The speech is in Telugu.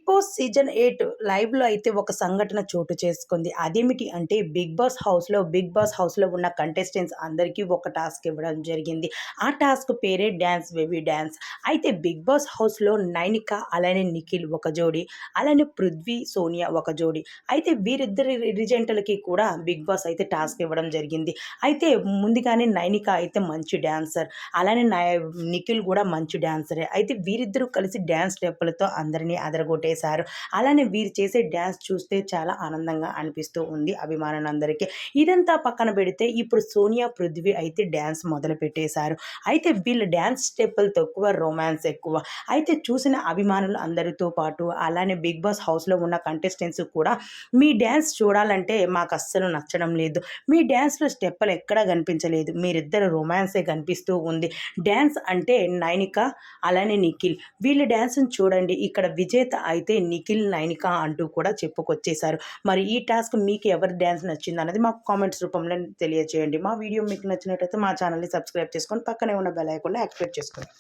బాస్ సీజన్ 8 లైవ్‌లో అయితే ఒక సంఘటన చోటు చేసుకుంది. అదేమిటి అంటే బిగ్ బాస్ హౌస్‌లో ఉన్న కంటెస్టెంట్స్ అందరికీ ఒక టాస్క్ ఇవ్వడం జరిగింది. ఆ టాస్క్ పేరే డాన్స్ బేబీ డాన్స్. అయితే బిగ్ బాస్ హౌస్‌లో నైనిక అలానే నిఖిల్ ఒక జోడి, అలానే పృథ్వీ, సోనియా ఒక జోడి. అయితే వీరిద్దరి రిజెంట్‌లకి కూడా బిగ్ బాస్ అయితే టాస్క్ ఇవ్వడం జరిగింది. అయితే ముందుగానే నైనిక అయితే మంచి డాన్సర్. అలానే నిఖిల్ కూడా మంచి డాన్సరే. అయితే వీరిద్దరూ కలిసి డాన్స్ స్టెప్పులతో అందరిని అదరగొట్టేశారు. అలానే వీరు చేసే డాన్స్ చూస్తే చాలా ఆనందంగా అనిపిస్తూ ఉంది అభిమానులందరికీ. ఇదంతా పక్కన పెడితే ఇప్పుడు సోనియా, పృథ్వీ అయితే డాన్స్ మొదలుపెట్టేశారు. అయితే వీళ్ళ డాన్స్ స్టెప్పులు తక్కువ, రొమాన్స్ ఎక్కువ. అయితే చూసిన అభిమానులు అందరితో పాటు అలానే బిగ్ బాస్ హౌస్‌లో ఉన్న కంటెస్టెంట్స్ కూడా మీ డాన్స్ చూడాలంటే మాకస్సలు నచ్చడం లేదు. మీ డాన్స్‌లో స్టెప్పులు ఎక్కడా కనిపించలేదు. మీరిద్దరు రొమాన్సే కనిపిస్తూ ఉంది. డాన్స్ అంటే నైనిక అలానే నిఖిల్. వీళ్ళ డాన్స్‌ని చూడండి. ఇక్కడ విజేత అయితే నిఖిల్, నైనిక అంటూ కూడా చెప్పుకొచ్చేశారు. మరి ఈ టాస్క్ మీకు ఎవరి డాన్స్ నచ్చిందన్నది మాకు కామెంట్స్ రూపంలో తెలియజేయండి. మా వీడియో మీకు నచ్చినట్టయితే మా ఛానల్‌ని సబ్స్క్రైబ్ చేసుకొని పక్కనే ఉన్న బెల్ ఐకాన్‌ని యాక్టివేట్ చేసుకోండి.